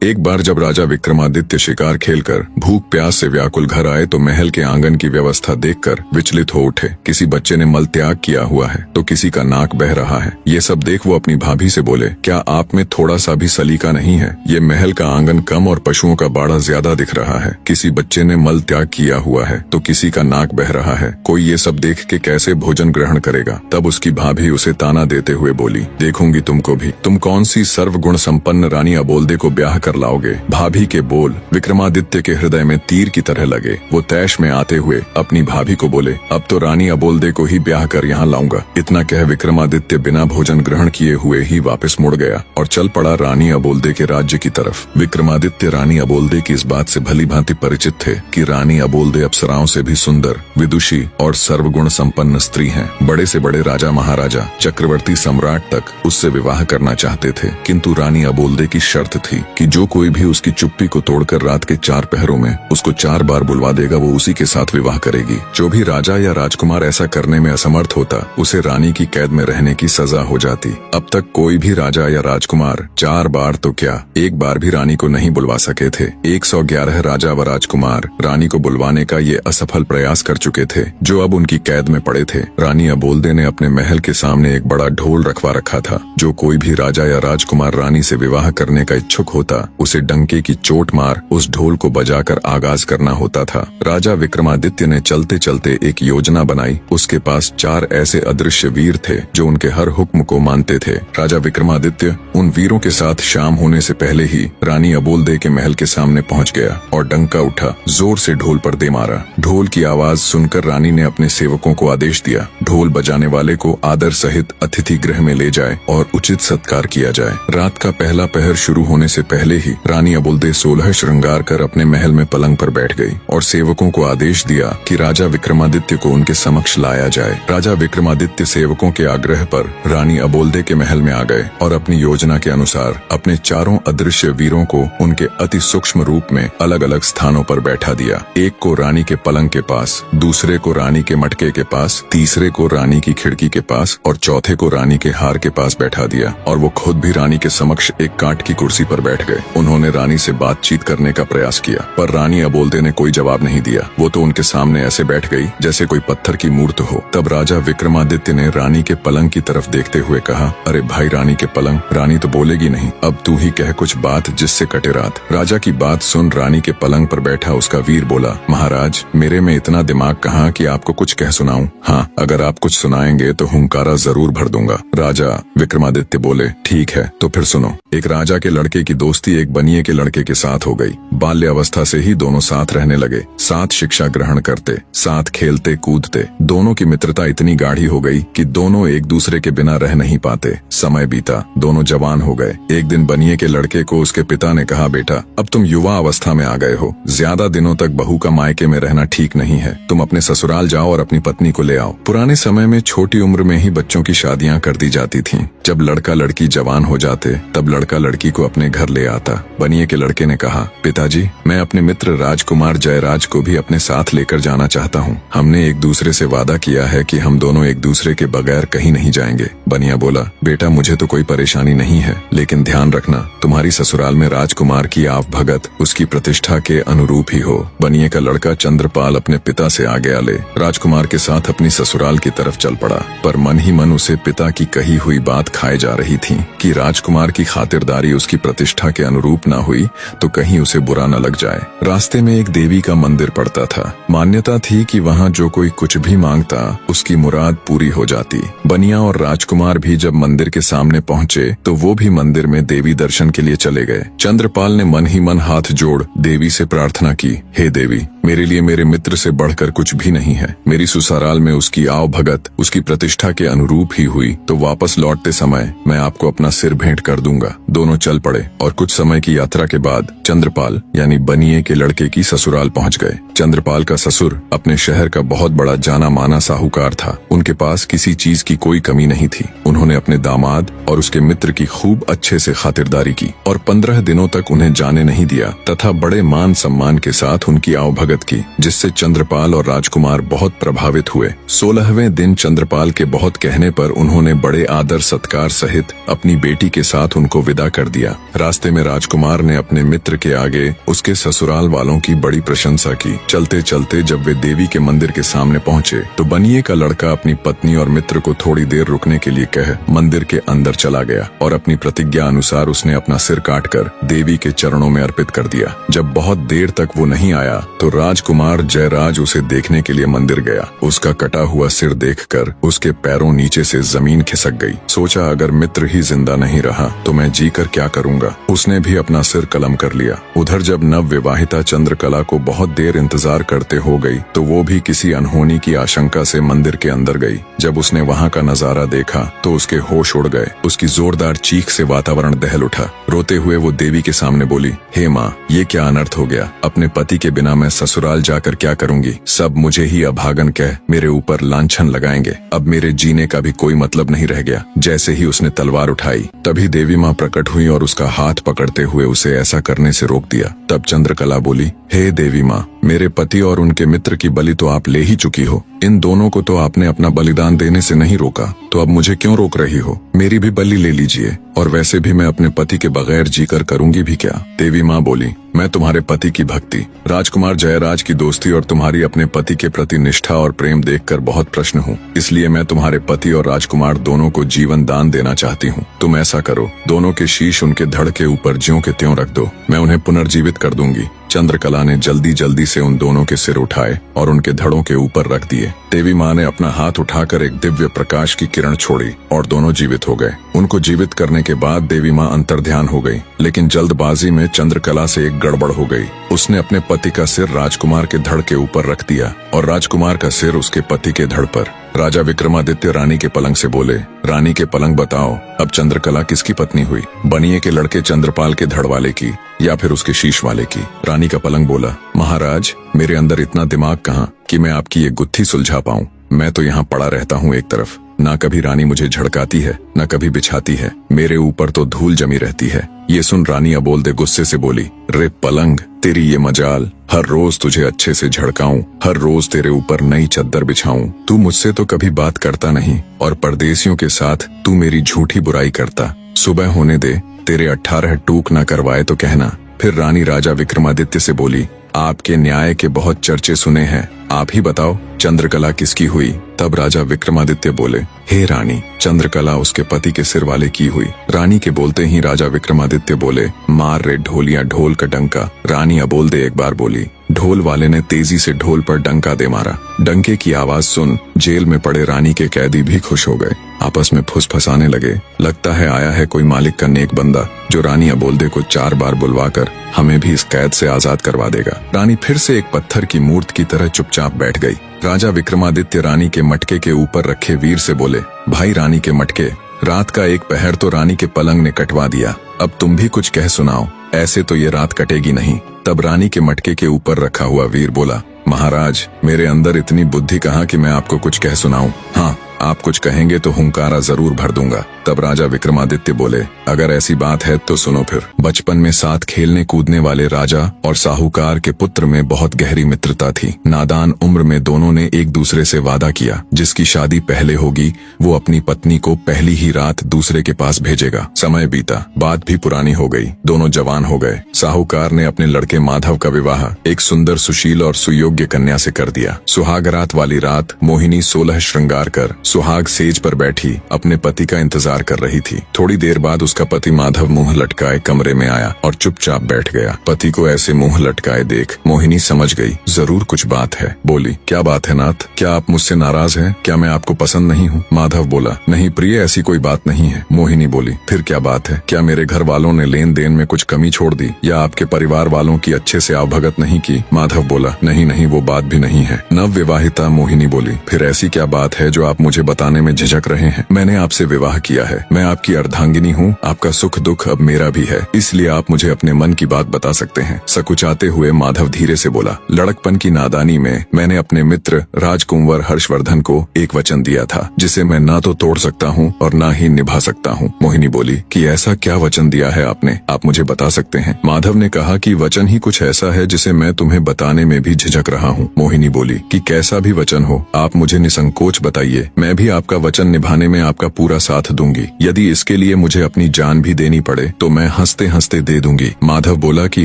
एक बार जब राजा विक्रमादित्य शिकार खेलकर भूख प्यास से व्याकुल घर आए तो महल के आंगन की व्यवस्था देखकर विचलित हो उठे। किसी बच्चे ने मल त्याग किया हुआ है तो किसी का नाक बह रहा है। ये सब देख वो अपनी भाभी से बोले, क्या आप में थोड़ा सा भी सलीका नहीं है? ये महल का आंगन कम और पशुओं का बाड़ा ज्यादा दिख रहा है। किसी बच्चे ने मल त्याग किया हुआ है तो किसी का नाक बह रहा है। कोई ये सब देख के कैसे भोजन ग्रहण करेगा? तब उसकी भाभी उसे ताना देते हुए बोली, देखूंगी तुमको भी। तुम कौन सी सर्वगुण संपन्न रानी अबोल्दे को ब्याह कर लाओगे? भाभी के बोल विक्रमादित्य के हृदय में तीर की तरह लगे। वो तैश में आते हुए अपनी भाभी को बोले, अब तो रानी अबोल्दे को ही ब्याह कर यहाँ लाऊंगा। इतना कह विक्रमादित्य बिना भोजन ग्रहण किए हुए ही वापस मुड़ गया और चल पड़ा रानी अबोल्दे के राज्य की तरफ। विक्रमादित्य रानी अबोल्दे की इस बात से भली भांति परिचित थे कि रानी अबोल्दे अप्सराओं से भी सुंदर, विदुषी और सर्वगुण संपन्न स्त्री हैं। बड़े से बड़े राजा महाराजा, चक्रवर्ती सम्राट तक उससे विवाह करना चाहते थे, किंतु रानी अबोल्दे की शर्त थी कि जो कोई भी उसकी चुप्पी को तोड़कर रात के 4 पहरों में उसको 4 बार बुलवा देगा, वो उसी के साथ विवाह करेगी। जो भी राजा या राजकुमार ऐसा करने में असमर्थ होता, उसे रानी की कैद में रहने की सजा हो जाती। अब तक कोई भी राजा या राजकुमार 4 बार तो क्या, 1 बार भी रानी को नहीं बुलवा सके थे। 111 राजा व राजकुमार रानी को बुलवाने का ये असफल प्रयास कर चुके थे, जो अब उनकी कैद में पड़े थे। रानी अबोल्दे ने अपने महल के सामने एक बड़ा ढोल रखवा रखा था। जो कोई भी राजा या राजकुमार रानी से विवाह करने का इच्छुक होता, उसे डंके की चोट मार उस ढोल को बजाकर आगाज करना होता था। राजा विक्रमादित्य ने चलते चलते एक योजना बनाई। उसके पास 4 ऐसे अदृश्य वीर थे जो उनके हर हुक्म को मानते थे। राजा विक्रमादित्य उन वीरों के साथ शाम होने से पहले ही रानी अबोल्दे के महल के सामने पहुंच गया और डंका उठा, जोर से ढोल पर दे मारा। ढोल की आवाज सुनकर रानी ने अपने सेवकों को आदेश दिया, ढोल बजाने वाले को आदर सहित अतिथि गृह में ले जाए और उचित सत्कार किया जाए। रात का पहला पहर शुरू होने से पहले ही रानी अबोल्दे 16 श्रृंगार कर अपने महल में पलंग पर बैठ गई और सेवकों को आदेश दिया कि राजा विक्रमादित्य को उनके समक्ष लाया जाए। राजा विक्रमादित्य सेवकों के आग्रह पर रानी अबोल्दे के महल में आ गए और अपनी योजना के अनुसार अपने 4 अदृश्य वीरों को उनके अति सूक्ष्म रूप में अलग अलग स्थानों पर बैठा दिया। एक को रानी के पलंग के पास, दूसरे को रानी के मटके के पास, तीसरे को रानी की खिड़की के पास और चौथे को रानी के हार के पास बैठा दिया। और वो खुद भी रानी के समक्ष एक काठ की कुर्सी पर बैठ गए। उन्होंने रानी से बातचीत करने का प्रयास किया, पर रानी अबोल्दे ने कोई जवाब नहीं दिया। वो तो उनके सामने ऐसे बैठ गई जैसे कोई पत्थर की मूर्त हो। तब राजा विक्रमादित्य ने रानी के पलंग की तरफ देखते हुए कहा, अरे भाई रानी के पलंग, रानी तो बोलेगी नहीं, अब तू ही कह कुछ बात जिससे कटे रात। राजा की बात सुन रानी के पलंग पर बैठा उसका वीर बोला, महाराज मेरे में इतना दिमाग कहाँ कि आपको कुछ कह सुनाऊं? हाँ, अगर आप कुछ सुनाएंगे तो हुंकारा जरूर भर दूंगा। राजा विक्रमादित्य बोले, ठीक है तो फिर सुनो। एक राजा के लड़के की दोस्ती एक बनिए के लड़के के साथ हो गई। बाल्यावस्था से ही दोनों साथ रहने लगे, साथ शिक्षा ग्रहण करते, साथ खेलते कूदते। दोनों की मित्रता इतनी गाढ़ी हो गई कि दोनों एक दूसरे के बिना रह नहीं पाते। समय बीता, दोनों जवान हो गए। एक दिन बनिए के लड़के को उसके पिता ने कहा, बेटा अब तुम युवा अवस्था में आ गए हो, ज्यादा दिनों तक बहू का मायके में रहना ठीक नहीं है। तुम अपने ससुराल जाओ और अपनी पत्नी को ले आओ। पुराने समय में छोटी उम्र में ही बच्चों की शादियां कर दी जाती थीं। जब लड़का लड़की जवान हो जाते तब लड़का लड़की को अपने घर ले आता। बनिए के लड़के ने कहा, पिताजी मैं अपने मित्र राजकुमार जयराज को भी अपने साथ लेकर जाना चाहता हूँ। हमने एक दूसरे से वादा किया है कि हम दोनों एक दूसरे के बगैर कहीं नहीं जाएंगे। बनिया बोला, बेटा मुझे तो कोई परेशानी नहीं है, लेकिन ध्यान रखना तुम्हारी ससुराल में राजकुमार की आप भगत उसकी प्रतिष्ठा के अनुरूप ही हो। बनिए का लड़का चंद्रपाल अपने पिता से आगे आले राजकुमार के साथ अपनी ससुराल की तरफ चल पड़ा, पर मन ही मन उसे पिता की कही हुई बात खाए जा रही थी कि राजकुमार की खातिरदारी उसकी प्रतिष्ठा के अनुरूप न हुई तो कहीं उसे बुरा न लग जाए। रास्ते में एक देवी का मंदिर पड़ता था। मान्यता थी कि वहाँ जो कोई कुछ भी मांगता उसकी मुराद पूरी हो जाती। बनिया और राजकुमार भी जब मंदिर के सामने पहुँचे तो वो भी मंदिर में देवी दर्शन के लिए चले गए। चंद्रपाल ने मन ही मन हाथ जोड़ देवी से प्रार्थना की, हे देवी मेरे लिए मेरे मित्र से बढ़कर कुछ भी नहीं है। मेरी ससुराल में उसकी आव भगत उसकी प्रतिष्ठा के अनुरूप ही हुई तो वापस लौटते समय मैं आपको अपना सिर भेंट कर दूंगा। दोनों चल पड़े और कुछ समय की यात्रा के बाद चंद्रपाल यानी बनिए के लड़के की ससुराल पहुंच गए। चंद्रपाल का ससुर अपने शहर का बहुत बड़ा जाना माना साहूकार था। उनके पास किसी चीज की कोई कमी नहीं थी। उन्होंने अपने दामाद और उसके मित्र की खूब अच्छे से खातिरदारी की और 15 दिनों तक उन्हें जाने नहीं दिया तथा बड़े मान सम्मान के साथ उनकी आवभगत की, जिससे चंद्रपाल और राजकुमार बहुत प्रभावित हुए। 16वें दिन चंद्रपाल के बहुत कहने पर उन्होंने बड़े आदर सत्कार सहित अपनी बेटी के साथ उनको विदा कर दिया। रास्ते में राजकुमार ने अपने मित्र के आगे उसके ससुराल वालों की बड़ी प्रशंसा की। चलते चलते जब वे देवी के मंदिर के सामने पहुंचे तो बनिए का लड़का अपनी पत्नी और मित्र को थोड़ी देर रुकने के लिए कह मंदिर के अंदर चला गया और अपनी प्रतिज्ञा अनुसार उसने अपना सिर काटकर देवी के चरणों में अर्पित कर दिया। जब बहुत देर तक वो नहीं आया तो राजकुमार जयराज उसे देखने के लिए मंदिर गया। उसका कटा हुआ सिर देखकर उसके पैरों नीचे से जमीन खिसक गई। सोचा अगर मित्र ही जिंदा नहीं रहा तो मैं जीकर क्या करूंगा। उसने भी अपना सिर कलम कर लिया। उधर जब नव विवाहिता चंद्रकला को बहुत देर इंतजार करते हो गई तो वो भी किसी अनहोनी की आशंका से मंदिर के अंदर गई। जब उसने वहाँ का नजारा देखा तो उसके होश उड़ गए। उसकी जोरदार चीख से वातावरण दहल उठा। रोते हुए वो देवी के सामने बोली, हे माँ, ये क्या अनर्थ हो गया। अपने पति के बिना मैं ससुराल जाकर क्या करूंगी। सब मुझे ही अभागन कह मेरे ऊपर लांछन लगाएंगे। अब मेरे जीने का भी कोई मतलब नहीं रह गया। जैसे ही उसने तलवार उठाई तभी देवी माँ प्रकट हुई और उसका हाथ पकड़ते हुए उसे ऐसा करने से रोक दिया। तब चंद्रकला बोली, हे देवी माँ, मेरे पति और उनके मित्र की बलि तो आप ले ही चुकी हो। इन दोनों को तो आपने अपना बलिदान देने से नहीं रोका, तो अब मुझे क्यों रोक रही हो। मेरी भी बलि ले लीजिए। और वैसे भी मैं अपने पति के बगैर जीकर करूंगी भी क्या। देवी माँ बोली, मैं तुम्हारे पति की भक्ति, राजकुमार जयराज की दोस्ती और तुम्हारी अपने पति के प्रति निष्ठा और प्रेम देखकर बहुत प्रश्न हूँ। इसलिए मैं तुम्हारे पति और राजकुमार दोनों को जीवन दान देना चाहती हूँ। तुम ऐसा करो, दोनों के शीश उनके धड़ के ऊपर ज्यों के त्यों रख दो। मैं उन्हें पुनर्जीवित कर दूंगी। चंद्रकला ने जल्दी जल्दी से उन दोनों के सिर उठाए और उनके धड़ों के ऊपर रख दिए। देवी माँ ने अपना हाथ उठाकर एक दिव्य प्रकाश की किरण छोड़ी और दोनों जीवित हो गए। उनको जीवित करने के बाद देवी माँ अंतर्ध्यान हो गई, लेकिन जल्दबाजी में चंद्रकला से एक गड़बड़ हो गई। उसने अपने पति का सिर राजकुमार के धड़ के ऊपर रख दिया और राजकुमार का सिर उसके पति के धड़ पर। राजा विक्रमादित्य रानी के पलंग से बोले, रानी के पलंग बताओ, अब चंद्रकला किसकी पत्नी हुई। बनिए के लड़के चंद्रपाल के धड़ वाले की या फिर उसके शीश वाले की। रानी का पलंग बोला, महाराज, मेरे अंदर इतना दिमाग कहाँ कि मैं आपकी ये गुत्थी सुलझा पाऊं। मैं तो यहाँ पड़ा रहता हूँ एक तरफ। ना कभी रानी मुझे झड़काती है, न कभी बिछाती है। मेरे ऊपर तो धूल जमी रहती है। ये सुन रानी अबोलदे गुस्से से बोली, रे पलंग, तेरी ये मजाल। हर रोज तुझे अच्छे से झड़काऊं, हर रोज तेरे ऊपर नई चद्दर बिछाऊं। तू मुझसे तो कभी बात करता नहीं और परदेसियों के साथ तू मेरी झूठी बुराई करता। सुबह होने दे, तेरे 18 टूक न करवाए तो कहना। फिर रानी राजा विक्रमादित्य से बोली, आपके न्याय के बहुत चर्चे सुने हैं, आप ही बताओ चंद्रकला किसकी हुई। तब राजा विक्रमादित्य बोले, हे रानी, चंद्रकला उसके पति के सिर वाले की हुई। रानी के बोलते ही राजा विक्रमादित्य बोले, मार रे ढोलिया ढोल का डंका। रानी अबोलदे एक बार बोली। ढोल वाले ने तेजी से ढोल पर डंका दे मारा। डंके की आवाज सुन जेल में पड़े रानी के कैदी भी खुश हो गए। आपस में फुसफुसाने लगे, लगता है आया है कोई मालिक का नेक बंदा जो रानी अबोलदे को 4 बार बुलवाकर हमें भी इस कैद से आजाद करवा देगा। रानी फिर से एक पत्थर की मूर्त की तरह चुपचाप बैठ गई। राजा विक्रमादित्य रानी के मटके के ऊपर रखे वीर से बोले, भाई रानी के मटके, रात का एक पहर तो रानी के पलंग ने कटवा दिया, अब तुम भी कुछ कह सुनाओ, ऐसे तो ये रात कटेगी नहीं। तब रानी के मटके के ऊपर रखा हुआ वीर बोला, महाराज, मेरे अंदर इतनी बुद्धि कहाँ कि मैं आपको कुछ कह सुनाऊं। हाँ, आप कुछ कहेंगे तो हुंकारा जरूर भर दूंगा। तब राजा विक्रमादित्य बोले, अगर ऐसी बात है तो सुनो फिर। बचपन में साथ खेलने कूदने वाले राजा और साहूकार के पुत्र में बहुत गहरी मित्रता थी। नादान उम्र में दोनों ने एक दूसरे से वादा किया, जिसकी शादी पहले होगी वो अपनी पत्नी को पहली ही रात दूसरे के पास भेजेगा। समय बीता, बात भी पुरानी हो गई, दोनों जवान हो गए। साहूकार ने अपने लड़के माधव का विवाह एक सुंदर, सुशील और सुयोग्य कन्या से कर दिया। सुहागरात वाली रात मोहिनी 16 श्रृंगार कर सुहाग सेज पर बैठी अपने पति का इंतजार कर रही थी। थोड़ी देर बाद उसका पति माधव मुंह लटकाए कमरे में आया और चुपचाप बैठ गया। पति को ऐसे मुंह लटकाए देख मोहिनी समझ गई जरूर कुछ बात है। बोली, क्या बात है नाथ, क्या आप मुझसे नाराज हैं? क्या मैं आपको पसंद नहीं हूँ? माधव बोला, नहीं प्रिय, ऐसी कोई बात नहीं है। मोहिनी बोली, फिर क्या बात है? क्या मेरे घर वालों ने लेन देन में कुछ कमी छोड़ दी या आपके परिवार वालों की अच्छे से आवभगत नहीं की? माधव बोला, नहीं नहीं, वो बात भी नहीं है। नव विवाहिता मोहिनी बोली, फिर ऐसी क्या बात है जो आप मुझे बताने में झिझक रहे हैं? मैंने आपसे विवाह किया है, मैं आपकी अर्धांगिनी हूँ, आपका सुख दुख अब मेरा भी है, इसलिए आप मुझे अपने मन की बात बता सकते हैं। सकुचाते हुए माधव धीरे से बोला, लड़कपन की नादानी में मैंने अपने मित्र राजकुंवर हर्षवर्धन को एक वचन दिया था जिसे मैं ना तो तोड़ सकता हूँ और ना ही निभा सकता हूँ। मोहिनी बोली कि ऐसा क्या वचन दिया है आपने, आप मुझे बता सकते हैं? माधव ने कहा कि वचन ही कुछ ऐसा है जिसे मैं तुम्हें बताने में भी झिझक रहा हूँ। मोहिनी बोली कि कैसा भी वचन हो आप मुझे निसंकोच बताइए, मैं मैं भी आपका वचन निभाने में आपका पूरा साथ दूंगी। यदि इसके लिए मुझे अपनी जान भी देनी पड़े तो मैं हंसते हंसते दे दूंगी। माधव बोला कि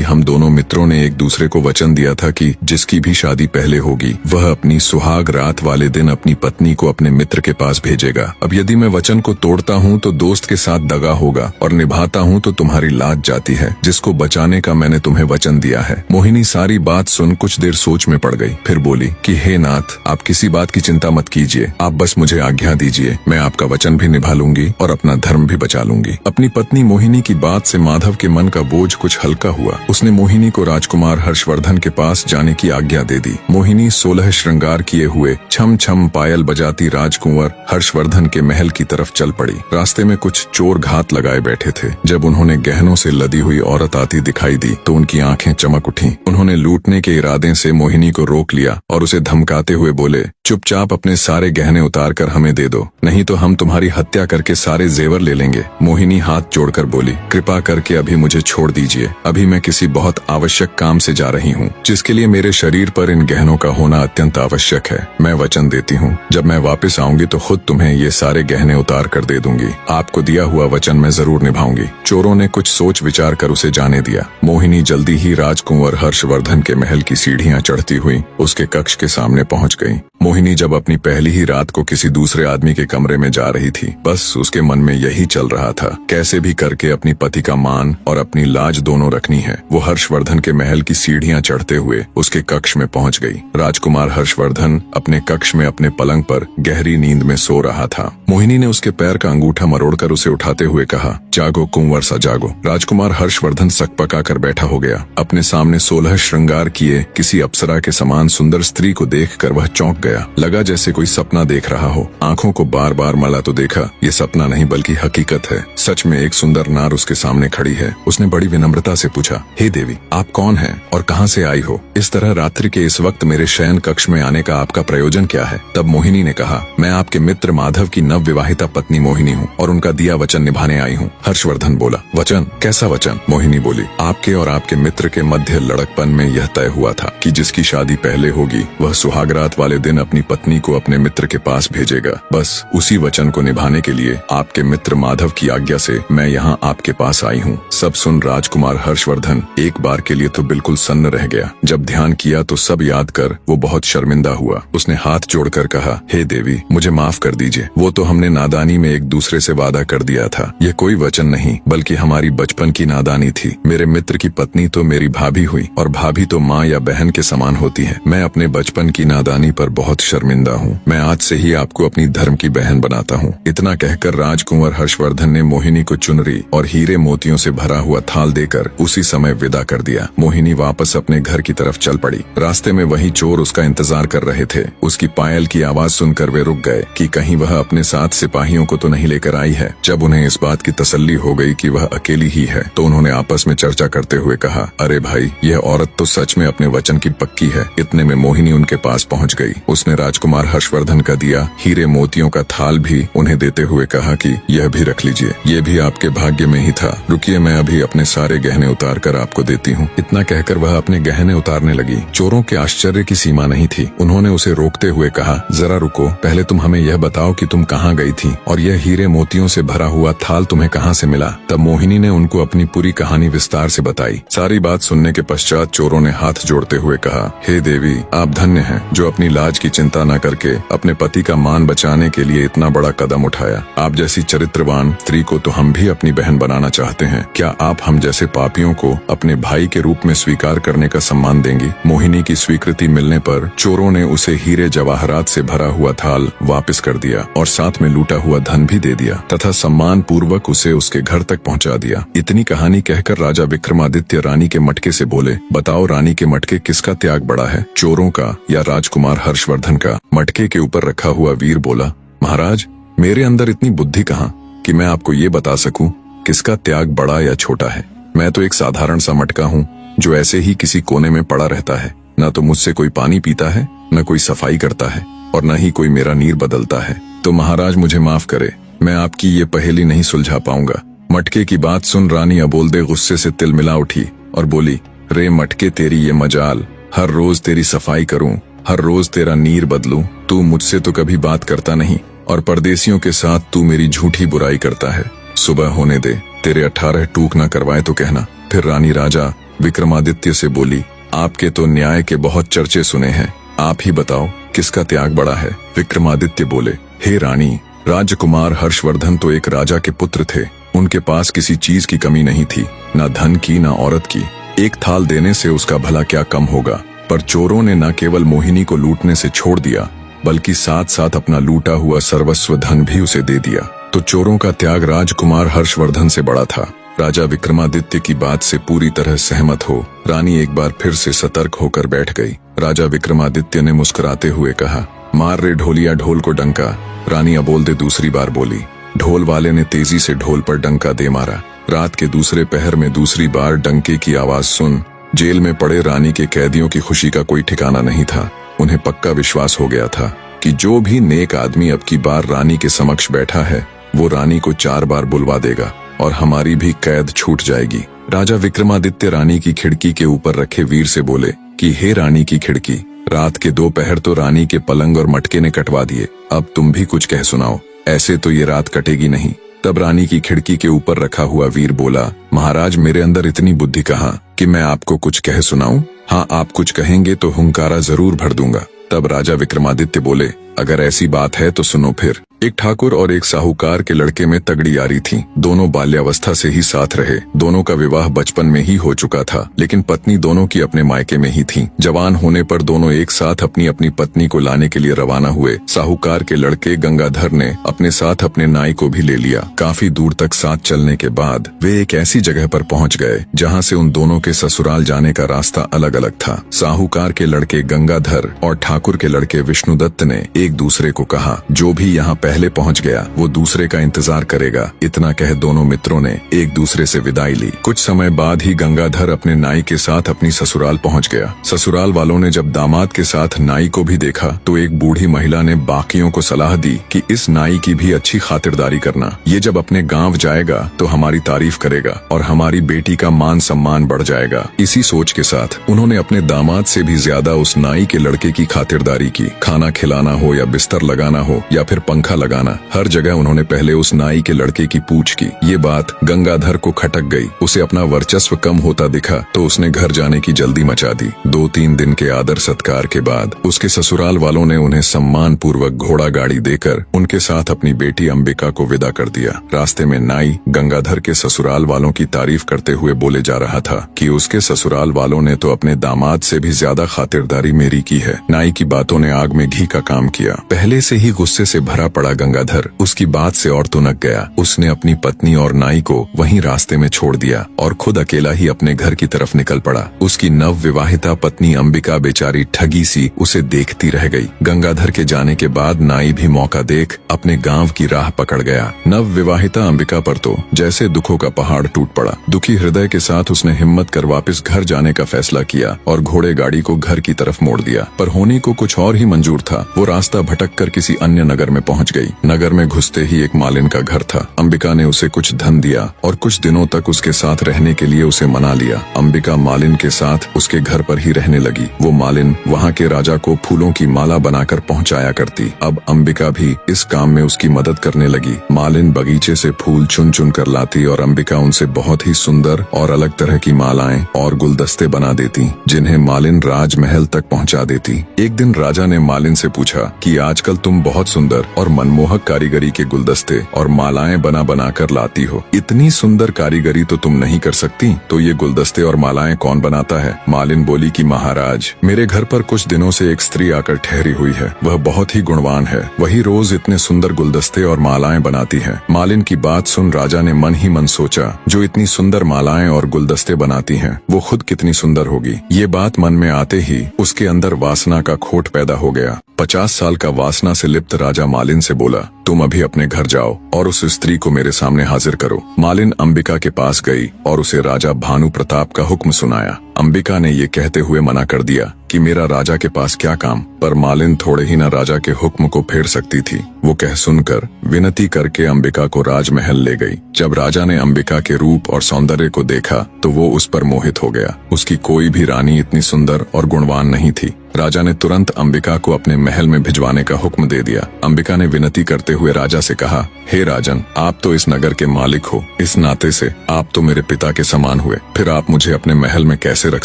हम दोनों मित्रों ने एक दूसरे को वचन दिया था कि जिसकी भी शादी पहले होगी वह अपनी सुहाग रात वाले दिन अपनी पत्नी को अपने मित्र के पास भेजेगा। अब यदि मैं वचन को तोड़ता हूँ तो दोस्त के साथ दगा होगा और निभाता हूँ तो तुम्हारी लाज जाती है, जिसको बचाने का मैंने तुम्हें वचन दिया है। मोहिनी सारी बात सुन कुछ देर सोच में पड़ गई, फिर बोली कि हे नाथ, आप किसी बात की चिंता मत कीजिए, आप बस मुझे आज्ञा दीजिए, मैं आपका वचन भी निभा लूंगी और अपना धर्म भी बचा लूंगी। अपनी पत्नी मोहिनी की बात से माधव के मन का बोझ कुछ हल्का हुआ। उसने मोहिनी को राजकुमार हर्षवर्धन के पास जाने की आज्ञा दे दी। मोहिनी 16 श्रृंगार किए हुए छम छम पायल बजाती राजकुंवर हर्षवर्धन के महल की तरफ चल पड़ी। रास्ते में कुछ चोर घात लगाए बैठे थे। जब उन्होंने गहनों से लदी हुई औरत आती दिखाई दी तो उनकी आंखें चमक उठी। उन्होंने लूटने के इरादे से मोहिनी को रोक लिया और उसे धमकाते हुए बोले, चुपचाप अपने सारे गहने उतार कर हमें दे दो, नहीं तो हम तुम्हारी हत्या करके सारे जेवर ले लेंगे। मोहिनी हाथ जोड़कर बोली, कृपा करके अभी मुझे छोड़ दीजिए, अभी मैं किसी बहुत आवश्यक काम से जा रही हूँ, जिसके लिए मेरे शरीर पर इन गहनों का होना अत्यंत आवश्यक है। मैं वचन देती हूँ, जब मैं वापस आऊंगी तो खुद तुम्हें ये सारे गहने उतार कर दे दूंगी। आपको दिया हुआ वचन मैं जरूर निभाऊंगी। चोरों ने कुछ सोच विचार कर उसे जाने दिया। मोहिनी जल्दी ही राजकुंवर हर्षवर्धन के महल की सीढ़ियां चढ़ती हुई उसके कक्ष के सामने पहुंच गई। मोहिनी जब अपनी पहली ही रात को किसी दूसरे आदमी के कमरे में जा रही थी, बस उसके मन में यही चल रहा था, कैसे भी करके अपनी पति का मान और अपनी लाज दोनों रखनी है। वो हर्षवर्धन के महल की सीढ़ियां चढ़ते हुए उसके कक्ष में पहुंच गई। राजकुमार हर्षवर्धन अपने कक्ष में अपने पलंग पर गहरी नींद में सो रहा था। मोहिनी ने उसके पैर का अंगूठा मरोड़कर उसे उठाते हुए कहा, जागो कुंवर सा जागो। राजकुमार हर्षवर्धन सकपका कर बैठा हो गया। अपने सामने 16 श्रृंगार किए किसी अप्सरा के समान सुंदर स्त्री को देखकर वह चौंक गया। लगा जैसे कोई सपना देख रहा हो। आंखों को बार बार मला तो देखा, ये सपना नहीं बल्कि हकीकत है। सच में एक सुंदर नार उसके सामने खड़ी है। उसने बड़ी विनम्रता से पूछा, हे देवी, आप कौन हैं और कहां से आई हो? इस तरह रात्रि के इस वक्त मेरे शयन कक्ष में आने का आपका प्रयोजन क्या है? तब मोहिनी ने कहा, मैं आपके मित्र माधव की नव विवाहिता पत्नी मोहिनी हूँ और उनका दिया वचन निभाने आई हूँ। हर्षवर्धन बोला, वचन? कैसा वचन? मोहिनी बोली, आपके और आपके मित्र के मध्य लड़कपन में यह तय हुआ था कि जिसकी शादी पहले होगी वह सुहागरात वाले दिन अपनी पत्नी को अपने मित्र के पास भेजेगा। बस उसी वचन को निभाने के लिए आपके मित्र माधव की आज्ञा से मैं यहाँ आपके पास आई हूँ। सब सुन राजकुमार हर्षवर्धन एक बार के लिए तो बिल्कुल सन्न रह गया। जब ध्यान किया तो सब याद कर वो बहुत शर्मिंदा हुआ। उसने हाथ जोड़कर कहा, हे देवी, मुझे माफ कर दीजिए। वो तो हमने नादानी में एक दूसरे से वादा कर दिया था। यह कोई वचन नहीं बल्कि हमारी बचपन की नादानी थी। मेरे मित्र की पत्नी तो मेरी भाभी हुई और भाभी तो माँ या बहन के समान होती है। मैं अपने बचपन की नादानी पर बहुत शर्मिंदा हूँ। मैं आज से ही आपको अपनी धर्म की बहन बनाता हूँ। इतना कहकर राजकुंवर हर्षवर्धन ने मोहिनी को चुनरी और हीरे मोतियों से भरा हुआ थाल देकर उसी समय विदा कर दिया। मोहिनी वापस अपने घर की तरफ चल पड़ी। रास्ते में वही चोर उसका इंतजार कर रहे थे। उसकी पायल की आवाज सुनकर वे रुक गए कि कहीं वह अपने साथ सिपाहियों को तो नहीं लेकर आई है। जब उन्हें इस बात की तसल्ली हो गई कि वह अकेली ही है तो उन्होंने आपस में चर्चा करते हुए कहा, अरे भाई, यह औरत तो सच में अपने वचन की पक्की है। इतने में मोहिनी उनके पास पहुंच गई। उसने राजकुमार हर्षवर्धन का दिया हीरे मोतियों का थाल भी उन्हें देते हुए कहा कि यह भी रख लीजिए, ये भी आपके भाग्य में ही था। रुकिए, मैं अभी अपने सारे गहने उतार कर आपको देती हूँ। इतना कहकर वह अपने गहने उतारने लगी। चोरों के आश्चर्य की सीमा नहीं थी। उन्होंने उसे रोकते हुए कहा, जरा रुको, पहले तुम हमें यह बताओ कि तुम कहाँ गई थी और यह हीरे मोतियों से भरा हुआ थाल तुम्हें कहाँ से मिला? तब मोहिनी ने उनको अपनी पूरी कहानी विस्तार से बताई। सारी बात सुनने के पश्चात चोरों ने हाथ जोड़ते हुए कहा, हे देवी, आप धन्य हैं जो अपनी लाज की चिंता न करके अपने पति का मान बचाने के लिए इतना बड़ा कदम उठाया। आप जैसी चरित्रवान स्त्री को तो हम भी अपनी बहन बनाना चाहते हैं। क्या आप हम जैसे पापियों को अपने भाई के रूप में स्वीकार करने का सम्मान देंगी? मोहिनी की स्वीकृति मिलने पर चोरों ने उसे हीरे जवाहरात से भरा हुआ थाल वापस कर दिया और साथ में लूटा हुआ धन भी दे दिया तथा सम्मान पूर्वक उसे उसके घर तक पहुंचा दिया। इतनी कहानी कहकर राजा विक्रमादित्य रानी के मटके से बोले, बताओ रानी के मटके किसका त्याग बड़ा है, चोरों का या राजकुमार हर्षवर्धन का? मटके के ऊपर रखा हुआ वीर बोला, महाराज, मेरे अंदर इतनी बुद्धि कहाँ कि मैं आपको ये बता सकूं किसका त्याग बड़ा या छोटा है। मैं तो एक साधारण सा मटका हूँ जो ऐसे ही किसी कोने में पड़ा रहता है। न तो मुझसे कोई पानी पीता है, न कोई सफाई करता है और न ही कोई मेरा नीर बदलता है। तो महाराज मुझे माफ करे, मैं आपकी ये पहेली नहीं सुलझा पाऊंगा। मटके की बात सुन रानी अबोलदे गुस्से से तिलमिला उठी और बोली, रे मटके, तेरी ये मजाल, हर रोज तेरी सफाई करूं, हर रोज तेरा नीर बदलूं, तू मुझसे तो कभी बात करता नहीं। और परदेसियों के साथ तू मेरी झूठी बुराई करता है। सुबह होने दे, तेरे 18 टूक न करवाए तो कहना। फिर रानी राजा विक्रमादित्य से बोली, आपके तो न्याय के बहुत चर्चे सुने हैं, आप ही बताओ किसका त्याग बड़ा है। विक्रमादित्य बोले, हे रानी, राजकुमार हर्षवर्धन तो एक राजा के पुत्र थे। उनके पास किसी चीज की कमी नहीं थी, न धन की न औरत की। एक थाल देने से उसका भला क्या कम होगा। पर चोरों ने न केवल मोहिनी को लूटने से छोड़ दिया, बल्कि साथ साथ अपना लूटा हुआ सर्वस्व धन भी उसे दे दिया। तो चोरों का त्याग राजकुमार हर्षवर्धन से बड़ा था। राजा विक्रमादित्य की बात से पूरी तरह सहमत हो रानी एक बार फिर से सतर्क होकर बैठ गई। राजा विक्रमादित्य ने मुस्कुराते हुए कहा, मार रे ढोलिया ढोल को डंका। रानी अबोल दे दूसरी बार बोली। ढोल वाले ने तेजी से ढोल पर डंका दे मारा। रात के दूसरे पहर में दूसरी बार डंके की आवाज सुन जेल में पड़े रानी के कैदियों की खुशी का कोई ठिकाना नहीं था। उन्हें पक्का विश्वास हो गया था कि जो भी नेक आदमी अब की बार रानी के समक्ष बैठा है, वो रानी को 4 बार बुलवा देगा और हमारी भी कैद छूट जाएगी। राजा विक्रमादित्य रानी की खिड़की के ऊपर रखे वीर से बोले कि हे रानी की खिड़की, रात के 2 पहर तो रानी के पलंग और मटके ने कटवा दिए, अब तुम भी कुछ कह सुनाओ, ऐसे तो ये रात कटेगी नहीं। तब रानी की खिड़की के ऊपर रखा हुआ वीर बोला, महाराज, मेरे अंदर इतनी बुद्धि कहाँ कि मैं आपको कुछ कह सुनाऊं। हाँ, आप कुछ कहेंगे तो हुंकारा जरूर भर दूंगा। तब राजा विक्रमादित्य बोले, अगर ऐसी बात है तो सुनो फिर। एक ठाकुर और एक साहूकार के लड़के में तगड़ी यारी थी। दोनों बाल्यावस्था से ही साथ रहे। दोनों का विवाह बचपन में ही हो चुका था, लेकिन पत्नी दोनों की अपने मायके में ही थी। जवान होने पर दोनों एक साथ अपनी अपनी पत्नी को लाने के लिए रवाना हुए। साहूकार के लड़के गंगाधर ने अपने साथ अपने नाई को भी ले लिया। काफी दूर तक साथ चलने के बाद वे एक ऐसी जगह पर पहुंच गए जहां से उन दोनों के ससुराल जाने का रास्ता अलग अलग था। साहूकार के लड़के गंगाधर और ठाकुर के लड़के विष्णुदत्त ने एक दूसरे को कहा, जो भी यहाँ पहले पहुंच गया वो दूसरे का इंतजार करेगा। इतना कह दोनों मित्रों ने एक दूसरे से विदाई ली। कुछ समय बाद ही गंगाधर अपने नाई के साथ अपनी ससुराल पहुंच गया। ससुराल वालों ने जब दामाद के साथ नाई को भी देखा तो एक बूढ़ी महिला ने बाकियों को सलाह दी कि इस नाई की भी अच्छी खातिरदारी करना। ये जब अपने गांव जाएगा तो हमारी तारीफ करेगा और हमारी बेटी का मान सम्मान बढ़ जाएगा। इसी सोच के साथ उन्होंने अपने दामाद से भी ज्यादा उस नाई के लड़के की खातिरदारी की। खाना खिलाना हो या बिस्तर लगाना हो या फिर पंखा लगाना, हर जगह उन्होंने पहले उस नाई के लड़के की पूछ की। ये बात गंगाधर को खटक गई। उसे अपना वर्चस्व कम होता दिखा तो उसने घर जाने की जल्दी मचा दी। 2-3 दिन के आदर सत्कार के बाद उसके ससुराल वालों ने उन्हें सम्मान पूर्वक घोड़ा गाड़ी देकर उनके साथ अपनी बेटी अंबिका को विदा कर दिया। रास्ते में नाई गंगाधर के ससुराल वालों की तारीफ करते हुए बोले जा रहा था कि उसके ससुराल वालों ने तो अपने दामाद से भी ज्यादा खातिरदारी मेरी की है। नाई की बातों ने आग में घी का काम किया। पहले से ही गुस्से से भरा पड़ा गंगाधर उसकी बात से और तुनक गया। उसने अपनी पत्नी और नाई को वहीं रास्ते में छोड़ दिया और खुद अकेला ही अपने घर की तरफ निकल पड़ा। उसकी नव विवाहिता पत्नी अंबिका बेचारी ठगी सी उसे देखती रह गई। गंगाधर के जाने के बाद नाई भी मौका देख अपने गांव की राह पकड़ गया। नव विवाहिता अंबिका पर तो जैसे दुखों का पहाड़ टूट पड़ा। दुखी हृदय के साथ उसने हिम्मत कर वापस घर जाने का फैसला किया और घोड़े गाड़ी को घर की तरफ मोड़ दिया। पर होने को कुछ और ही मंजूर था। वो रास्ता भटक कर किसी अन्य नगर में पहुंच गई। नगर में घुसते ही एक मालिन का घर था। अंबिका ने उसे कुछ धन दिया और कुछ दिनों तक उसके साथ रहने के लिए उसे मना लिया। अंबिका मालिन के साथ उसके घर पर ही रहने लगी। वो मालिन वहाँ के राजा को फूलों की माला बनाकर पहुँचाया करती। अब अंबिका भी इस काम में उसकी मदद करने लगी। मालिन बगीचे से फूल चुन चुन कर लाती और अंबिका उनसे बहुत ही सुंदर और अलग तरह की मालाएं और गुलदस्ते बना देती, जिन्हें मालिन राजमहल तक पहुँचा देती। एक दिन राजा ने मालिन से पूछा कि आजकल तुम बहुत सुंदर और मनमोहक कारीगरी के गुलदस्ते और मालाएं बना बना कर लाती हो। इतनी सुंदर कारीगरी तो तुम नहीं कर सकती, तो ये गुलदस्ते और मालाएं कौन बनाता है? मालिन बोली कि महाराज, मेरे घर पर कुछ दिनों से एक स्त्री आकर ठहरी हुई है। वह बहुत ही गुणवान है। वही रोज इतने सुंदर गुलदस्ते और मालाएं बनाती है। मालिन की बात सुन राजा ने मन ही मन सोचा, जो इतनी सुंदर मालाएं और गुलदस्ते बनाती है वो खुद कितनी सुंदर होगी। ये बात मन में आते ही उसके अंदर वासना का खोट पैदा हो गया। 50 साल का वासना से लिप्त राजा मालिन से बोला, तुम अभी अपने घर जाओ और उस स्त्री को मेरे सामने हाजिर करो। मालिन अंबिका के पास गई और उसे राजा भानु प्रताप का हुक्म सुनाया। अंबिका ने ये कहते हुए मना कर दिया कि मेरा राजा के पास क्या काम, पर मालिन थोड़े ही न राजा के हुक्म को फेर सकती थी। वो कह सुनकर विनती करके अंबिका को राजमहल ले गई। जब राजा ने अंबिका के रूप और सौंदर्य को देखा तो वो उस पर मोहित हो गया। उसकी कोई भी रानी इतनी सुंदर और गुणवान नहीं थी। राजा ने तुरंत अंबिका को अपने महल में भिजवाने का हुक्म दे दिया। अंबिका ने विनती करते हुए राजा से कहा, हे राजन, आप तो इस नगर के मालिक हो, इस नाते से आप तो मेरे पिता के समान हुए, फिर आप मुझे अपने महल में कैसे रख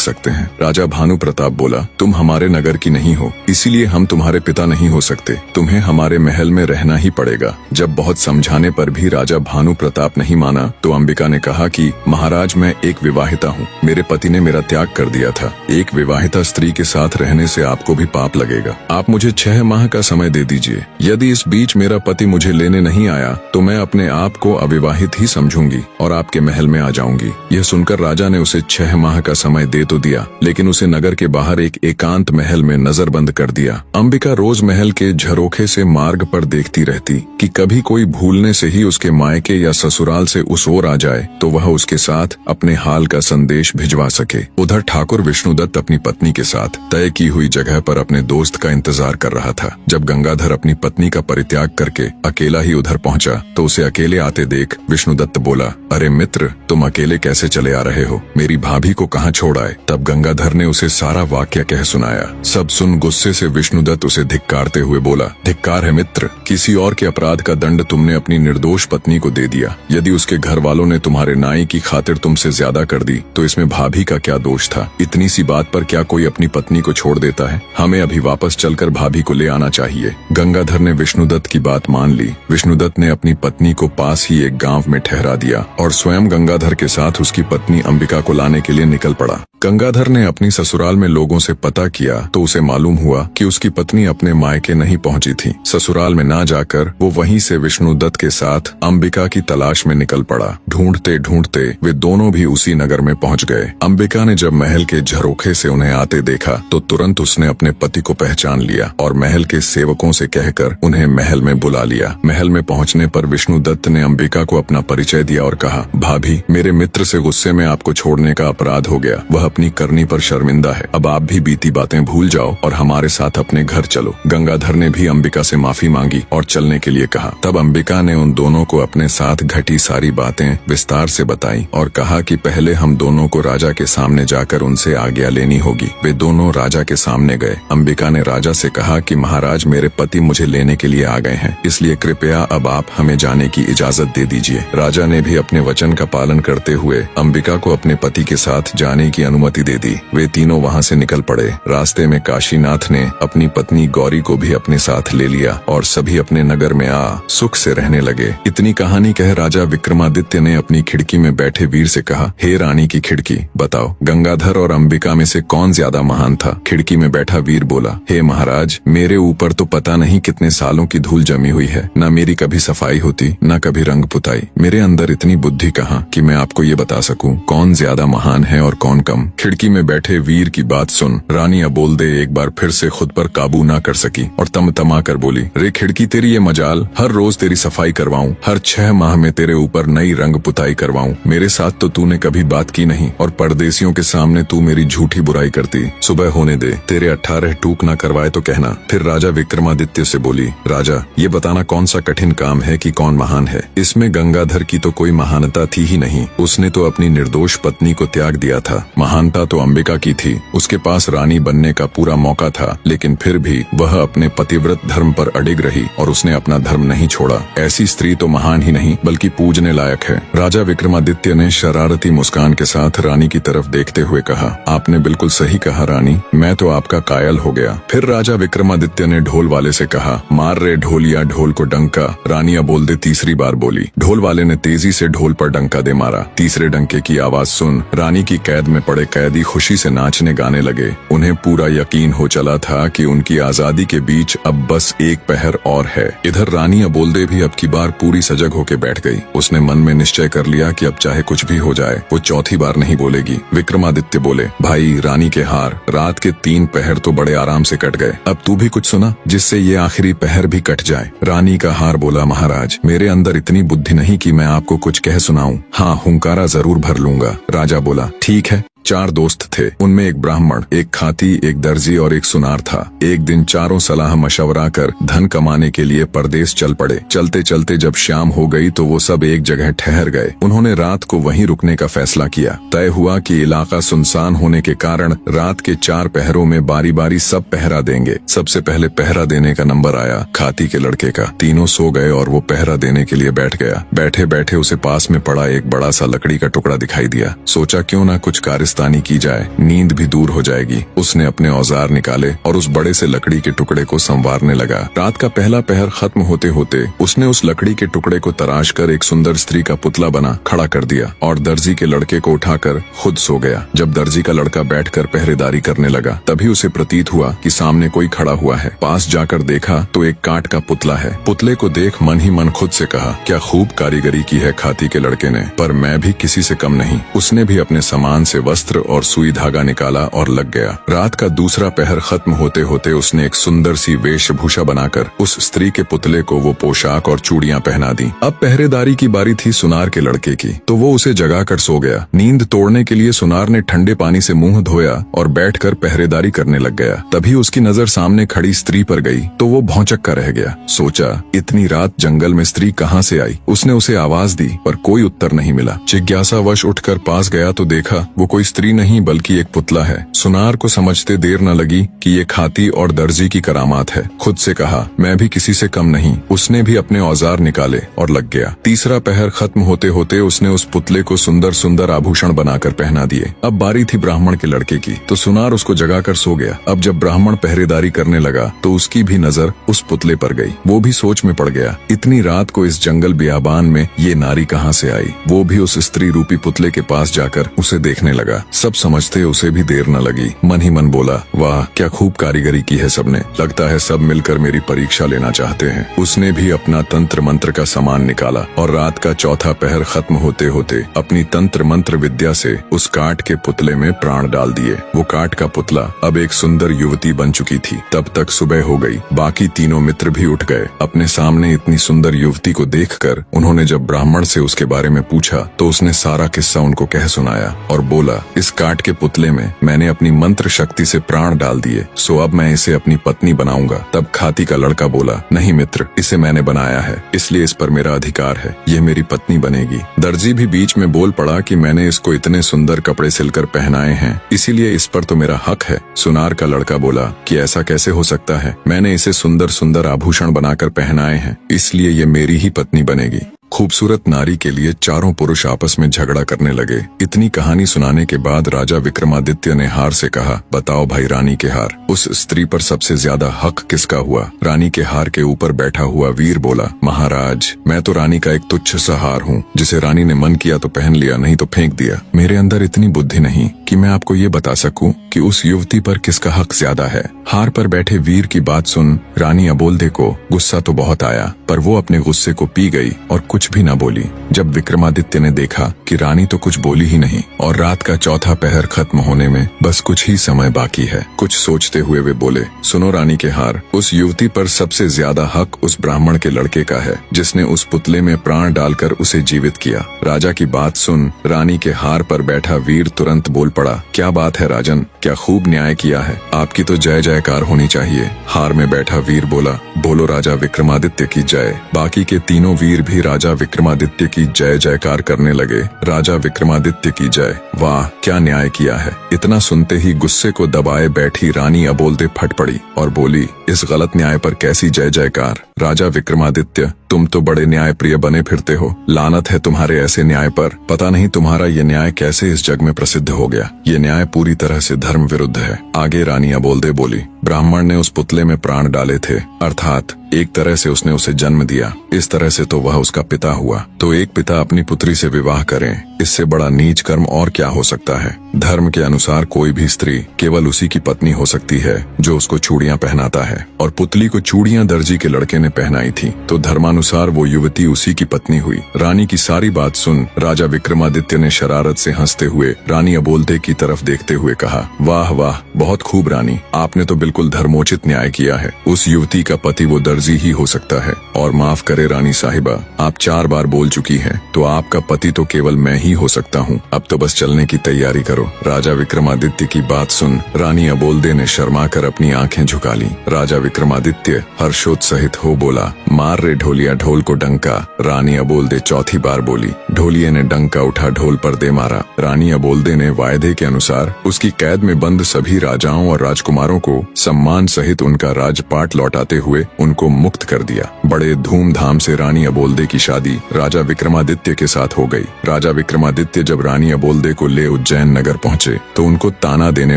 सकते हैं? राजा भानु प्रताप बोला, तुम हमारे नगर की नहीं हो, इसीलिए हम तुम्हारे पिता नहीं हो सकते, तुम्हें हमारे महल में रहना ही पड़ेगा। जब बहुत समझाने पर भी राजा भानु प्रताप नहीं माना तो अंबिका ने कहा कि महाराज, मैं एक विवाहिता हूँ, मेरे पति ने मेरा त्याग कर दिया था, एक विवाहिता स्त्री के साथ रहने से आपको भी पाप लगेगा। आप मुझे 6 माह का समय दे दीजिए, यदि इस बीच मेरा पति मुझे लेने नहीं आया तो मैं अपने आप को अविवाहित ही समझूंगी और आपके महल में आ जाऊंगी। यह सुनकर राजा ने उसे 6 माह का समय दे तो दिया, लेकिन उसे नगर के बाहर एक एकांत महल में नजरबंद कर दिया। अंबिका रोज महल के झरोखे से मार्ग पर देखती रहती कि कभी कोई भूलने से ही उसके मायके या ससुराल से उस ओर आ जाए तो वह उसके साथ अपने हाल का संदेश भिजवा सके। उधर ठाकुर विष्णुदत्त अपनी पत्नी के साथ तय की हुई जगह पर अपने दोस्त का इंतजार कर रहा था। जब गंगाधर अपनी पत्नी का परित्याग करके अकेला ही उधर पहुंचा तो उसे अकेले आते देख विष्णुदत्त बोला, अरे मित्र, तुम अकेले कैसे चले आ रहे हो? मेरी भाभी को कहाँ छोड़ आए? तब गंगाधर ने उसे सारा वाक्य कह सुनाया। सब सुन गुस्से से विष्णुदत्त उसे धिक्कारते हुए बोला, धिक्कार है मित्र, किसी और के अपराध का दंड तुमने अपनी निर्दोष पत्नी को दे दिया। यदि उसके घर वालों ने तुम्हारे नाई की खातिर तुमसे ज्यादा कर दी तो इसमें भाभी का क्या दोष था? इतनी सी बात पर क्या कोई अपनी पत्नी को छोड़ देता है? हमें अभी वापस चलकर भाभी को ले आना चाहिए। गंगाधर ने विष्णुदत्त की बात मान ली। विष्णुदत्त ने अपनी पत्नी को पास ही एक गांव में ठहरा दिया और स्वयं गंगाधर के साथ उसकी पत्नी अंबिका को लाने के लिए निकल पड़ा। गंगाधर ने अपनी ससुराल में लोगों से पता किया तो उसे मालूम हुआ कि उसकी पत्नी अपने मायके नहीं पहुंची थी। ससुराल में ना जाकर वो वहीं से विष्णुदत्त के साथ अंबिका की तलाश में निकल पड़ा। ढूंढते ढूंढते वे दोनों भी उसी नगर में पहुंच गए। अंबिका ने जब महल के झरोखे से उन्हें आते देखा तो तुरंत उसने अपने पति को पहचान लिया और महल के सेवकों से कहकर उन्हें महल में बुला लिया। महल में पहुंचने पर विष्णुदत्त ने अंबिका को अपना परिचय दिया और कहा, भाभी, मेरे मित्र से गुस्से में आपको छोड़ने का अपराध हो गया, वह अपनी करनी पर शर्मिंदा है। अब आप भी बीती बातें भूल जाओ और हमारे साथ अपने घर चलो। गंगाधर ने भी अंबिका से माफी मांगी और चलने के लिए कहा। तब अंबिका ने उन दोनों को अपने साथ घटी सारी बातें विस्तार से बताई और कहा कि पहले हम दोनों को राजा के सामने जाकर उनसे आज्ञा लेनी होगी। वे दोनों राजा के सामने गए। अंबिका ने राजा से कहा कि महाराज, मेरे पति मुझे लेने के लिए आ गए हैं, इसलिए कृपया अब आप हमें जाने की इजाजत दे दीजिए। राजा ने भी अपने वचन का पालन करते हुए अंबिका को अपने पति के साथ जाने की अनुमति दे दी। वे तीनों वहां से निकल पड़े। रास्ते में काशीनाथ ने अपनी पत्नी गौरी को भी अपने साथ ले लिया और सभी अपने नगर में आ सुख से रहने लगे। इतनी कहानी कह राजा विक्रमादित्य ने अपनी खिड़की में बैठे वीर से कहा, हे रानी की खिड़की, बताओ गंगाधर और अंबिका में से कौन ज्यादा महान था? खिड़की में बैठा वीर बोला, हे महाराज, मेरे ऊपर तो पता नहीं कितने सालों की धूल जमी हुई है, न मेरी कभी सफाई होती न कभी रंग पुताई। मेरे अंदर इतनी बुद्धि कहाँ कि मैं आपको ये बता सकूं कौन ज्यादा महान है और कौन कम। खिड़की में बैठे वीर की बात सुन रानी अबोलदे एक बार फिर से खुद पर काबू ना कर सकी और तमा कर बोली, रे खिड़की, तेरी ये मजाल, हर रोज तेरी सफाई करवाऊं, हर 6 माह में तेरे ऊपर नई रंग पुताई करवाऊं। मेरे साथ तो तूने कभी बात की नहीं और परदेसियों के सामने तू मेरी झूठी बुराई करती। सुबह होने दे, तेरे 18 टूक ना करवाए तो कहना। फिर राजा विक्रमादित्य से बोली, राजा, ये बताना कौन सा कठिन काम है कि कौन महान है? इसमें गंगाधर की तो कोई महानता थी ही नहीं, उसने तो अपनी निर्दोष पत्नी को त्याग दिया था। महानता तो अंबिका की थी, उसके पास रानी बनने का पूरा मौका था, लेकिन फिर भी वह अपने पतिव्रत धर्म पर अडिग रही और उसने अपना धर्म नहीं छोड़ा। ऐसी स्त्री तो महान ही नहीं बल्कि पूजने लायक है। राजा विक्रमादित्य ने शरारती मुस्कान के साथ रानी की तरफ देखते हुए कहा, आपने बिल्कुल सही कहा रानी, मैं तो आपका कायल हो गया। फिर राजा विक्रमादित्य ने ढोल वाले से कहा, मार रे ढोलिया ढोल को डंका। रानी अबोलदे तीसरी बार बोली। ढोल वाले ने तेजी से ढोल पर डंका दे मारा। तीसरे डंके की आवाज सुन रानी की कैद में पड़े कैदी खुशी से नाचने गाने लगे। उन्हें पूरा यकीन हो चला था कि उनकी आजादी के बीच अब बस एक पहर और है। इधर रानी अबोलदे भी अब की बार पूरी सजग होके बैठ गई। उसने मन में निश्चय कर लिया कि अब चाहे कुछ भी हो जाए वो चौथी बार नहीं बोलेगी। विक्रमादित्य बोले, भाई, रानी के हार, रात के 3 पहर तो बड़े आराम से कट गए, अब तू भी कुछ सुना जिससे ये आखिरी पहर भी कट जाए। रानी का हार बोला, महाराज, मेरे अंदर इतनी बुद्धि नहीं कि मैं आपको कुछ कह सुनाऊं। हाँ, हुंकारा जरूर भर लूंगा। राजा बोला, ठीक है, 4 दोस्त थे। उनमें एक ब्राह्मण, एक खाती, एक दर्जी और एक सुनार था। एक दिन चारों सलाह मशवरा कर धन कमाने के लिए परदेश चल पड़े। चलते चलते जब शाम हो गई तो वो सब एक जगह ठहर गए। उन्होंने रात को वहीं रुकने का फैसला किया। तय हुआ कि इलाका सुनसान होने के कारण रात के 4 पहरों में बारी बारी सब पहरा देंगे। सबसे पहले पहरा देने का नंबर आया खाती के लड़के का। तीनों सो गए और वो पहरा देने के लिए बैठ गया। बैठे बैठे उसे पास में पड़ा एक बड़ा सा लकड़ी का टुकड़ा दिखाई दिया। सोचा क्यों ना कुछ कारिस्तानी की जाए, नींद भी दूर हो जाएगी। उसने अपने औजार निकाले और उस बड़े से लकड़ी के टुकड़े को संवारने लगा। रात का पहला पहर खत्म होते होते उसने उस लकड़ी के टुकड़े को तराश कर एक सुंदर स्त्री का पुतला बना खड़ा कर दिया और दर्जी के लड़के को उठाकर खुद सो गया। जब दर्जी का लड़का बैठकर पहरेदारी करने लगा तभी उसे प्रतीत हुआ कि सामने कोई खड़ा हुआ है। पास जाकर देखा तो एक काठ का पुतला है। पुतले को देख मन ही मन खुद से कहा, क्या खूब कारीगरी की है खाती के लड़के ने, पर मैं भी किसी से कम नहीं। उसने भी अपने सामान से वस्त्र और सुई धागा निकाला और लग गया। रात का दूसरा पहर खत्म होते होते उसने एक सुंदर सी वेशभूषा बनाकर उस स्त्री के पुतले को वो पोशाक और चूड़ियां पहना दी। अब पहरेदारी की बारी थी सुनार के लड़के की, तो वो उसे जगाकर सो गया। नींद तोड़ने के लिए सुनार ने ठंडे पानी से मुंह धोया और बैठकर पहरेदारी करने लग गया। तभी उसकी नजर सामने खड़ी स्त्री पर गई तो वो भौंचक्का रह गया। सोचा इतनी रात जंगल में स्त्री कहाँ से आई। उसने उसे आवाज दी पर कोई उत्तर नहीं मिला। जिज्ञासावश उठकर पास गया तो देखा वो कोई स्त्री नहीं बल्कि एक पुतला है। सुनार को समझते देर न लगी कि ये खाती और दर्जी की करामात है। खुद से कहा मैं भी किसी से कम नहीं। उसने भी अपने औजार निकाले और लग गया। तीसरा पहर खत्म होते होते उसने उस पुतले को सुंदर सुंदर आभूषण बनाकर पहना दिए। अब बारी थी ब्राह्मण के लड़के की, तो सुनार उसको जगाकर सो गया। अब जब ब्राह्मण पहरेदारी करने लगा तो उसकी भी नजर उस पुतले पर गई। वो भी सोच में पड़ गया, इतनी रात को इस जंगल बियाबान में ये नारी कहाँ से आई। वो भी उस स्त्री रूपी पुतले के पास जाकर उसे देखने लगा। सब समझते उसे भी देर न लगी। मन ही मन बोला, वाह क्या खूब कारीगरी की है सबने, लगता है सब मिलकर मेरी परीक्षा लेना चाहते हैं। उसने भी अपना तंत्र मंत्र का सामान निकाला और रात का चौथा पहर खत्म होते होते अपनी तंत्र मंत्र विद्या से उस काठ के पुतले में प्राण डाल दिए। वो काठ का पुतला अब एक सुंदर युवती बन चुकी थी। तब तक सुबह हो गई। बाकी तीनों मित्र भी उठ गए। अपने सामने इतनी सुंदर युवती को देखकर उन्होंने जब ब्राह्मण से उसके बारे में पूछा तो उसने सारा किस्सा उनको कह सुनाया और बोला, इस काठ के पुतले में मैंने अपनी मंत्र शक्ति से प्राण डाल दिए, सो अब मैं इसे अपनी पत्नी बनाऊंगा। तब खाती का लड़का बोला, नहीं मित्र, इसे मैंने बनाया है इसलिए इस पर मेरा अधिकार है, ये मेरी पत्नी बनेगी। दर्जी भी बीच में बोल पड़ा कि मैंने इसको इतने सुंदर कपड़े सिलकर पहनाए हैं इसीलिए इस पर तो मेरा हक है। सुनार का लड़का बोला कि ऐसा कैसे हो सकता है, मैंने इसे सुंदर सुंदर आभूषण बनाकर पहनाए हैं इसलिए ये मेरी ही पत्नी बनेगी। खूबसूरत नारी के लिए चारों पुरुष आपस में झगड़ा करने लगे। इतनी कहानी सुनाने के बाद राजा विक्रमादित्य ने हार से कहा, बताओ भाई रानी के हार, उस स्त्री पर सबसे ज्यादा हक किसका हुआ। रानी के हार के ऊपर बैठा हुआ वीर बोला, महाराज मैं तो रानी का एक तुच्छ सा हार हूँ, जिसे रानी ने मन किया तो पहन लिया, नहीं तो फेंक दिया। मेरे अंदर इतनी बुद्धि नहीं कि मैं आपको ये बता सकूं कि उस युवती पर किसका हक ज्यादा है। हार पर बैठे वीर की बात सुन रानी अबोल्दे को गुस्सा तो बहुत आया, पर वो अपने गुस्से को पी गई और कुछ भी न बोली। जब विक्रमादित्य ने देखा कि रानी तो कुछ बोली ही नहीं और रात का चौथा पहर खत्म होने में बस कुछ ही समय बाकी है, कुछ सोचते हुए वे बोले, सुनो रानी के हार, उस युवती पर सबसे ज्यादा हक उस ब्राह्मण के लड़के का है जिसने उस पुतले में प्राण डालकर उसे जीवित किया। राजा की बात सुन रानी के हार पर बैठा वीर तुरंत बोल पड़ा, क्या बात है राजन, क्या खूब न्याय किया है, आपकी तो जय जयकार होनी चाहिए। हार में बैठा वीर बोला, बोलो राजा विक्रमादित्य की जय। बाकी के तीनों वीर भी राजा विक्रमादित्य की जय जयकार करने लगे। राजा विक्रमादित्य की जय, वाह क्या न्याय किया है। इतना सुनते ही गुस्से को दबाए बैठी रानी अबोल्दे फट पड़ी और बोली, इस गलत न्याय पर कैसी जय जयकार। राजा विक्रमादित्य तुम तो बड़े न्याय प्रिय बने फिरते हो, लानत है तुम्हारे ऐसे न्याय पर। पता नहीं तुम्हारा ये न्याय कैसे इस जग में प्रसिद्ध हो गया, ये न्याय पूरी तरह से धर्म विरुद्ध है। आगे रानी अबोल्दे बोली, ब्राह्मण ने उस पुतले में प्राण डाले थे, अर्थात एक तरह से उसने उसे जन्म दिया, इस तरह से तो वह उसका पिता हुआ। तो एक पिता अपनी पुत्री से विवाह करें, इससे बड़ा नीच कर्म और क्या हो सकता है। धर्म के अनुसार कोई भी स्त्री केवल उसी की पत्नी हो सकती है जो उसको चूड़ियां पहनाता है, और पुतली को चूड़ियां दर्जी के लड़के ने पहनाई थी तो धर्मानुसार वो युवती उसी की पत्नी हुई। रानी की सारी बात सुन राजा विक्रमादित्य ने शरारत से हंसते हुए रानी अबोल्दे की तरफ देखते हुए कहा, वाह वाह, बहुत खूब रानी, आपने तो बिल्कुल धर्मोचित न्याय किया है। उस युवती का पति वो दर्जी ही हो सकता है। और माफ करे रानी साहिबा, आप 4 बार बोल चुकी हैं, तो आपका पति तो केवल मैं ही हो सकता हूँ। अब तो बस चलने की तैयारी करो। राजा विक्रमादित्य की बात सुन रानी अबोल्दे ने शर्मा कर अपनी आंखें झुका ली। राजा विक्रमादित्य हर्षोत्साहित हो बोला, मार रे ढोलिया ढोल को डंका। रानी अबोल्दे चौथी बार बोली। ढोलिये ने डंका उठा ढोल पर दे मारा। रानी अबोल्दे ने वायदे के अनुसार उसकी कैद में बंद सभी राजाओं और राजकुमारों को सम्मान सहित उनका राजपाट लौटाते हुए उनको मुक्त कर दिया। बड़े धूमधाम से रानी अबोल्दे की शादी राजा विक्रमादित्य के साथ हो गई। राजा विक्रमादित्य जब रानी अबोल्दे को ले उज्जैन नगर पहुँचे तो उनको ताना देने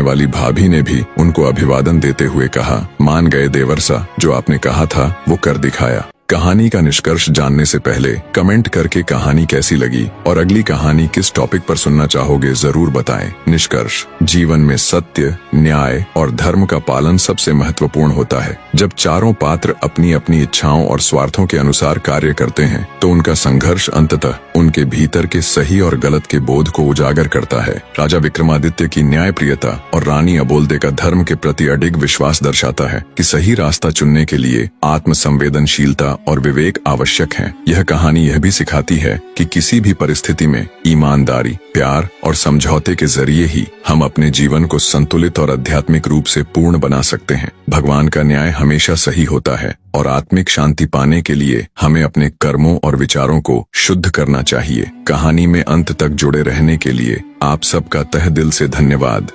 वाली भाभी ने भी उनको अभिवादन देते हुए कहा, मान गए देवर्षा, जो आपने कहा था वो कर दिखाया। कहानी का निष्कर्ष जानने से पहले कमेंट करके कहानी कैसी लगी और अगली कहानी किस टॉपिक पर सुनना चाहोगे जरूर बताएं। निष्कर्ष, जीवन में सत्य, न्याय और धर्म का पालन सबसे महत्वपूर्ण होता है। जब चारों पात्र अपनी अपनी इच्छाओं और स्वार्थों के अनुसार कार्य करते हैं तो उनका संघर्ष अंततः उनके भीतर के सही और गलत के बोध को उजागर करता है। राजा विक्रमादित्य की न्यायप्रियता और रानी अबोल्दे का धर्म के प्रति अडिग विश्वास दर्शाता है कि सही रास्ता चुनने के लिए आत्मसंवेदनशीलता और विवेक आवश्यक है। यह कहानी यह भी सिखाती है कि किसी भी परिस्थिति में ईमानदारी, प्यार और समझौते के जरिए ही हम अपने जीवन को संतुलित और आध्यात्मिक रूप से पूर्ण बना सकते हैं। भगवान का न्याय हमेशा सही होता है और आत्मिक शांति पाने के लिए हमें अपने कर्मों और विचारों को शुद्ध करना चाहिए। कहानी में अंत तक जुड़े रहने के लिए आप सबका तहे दिल से धन्यवाद।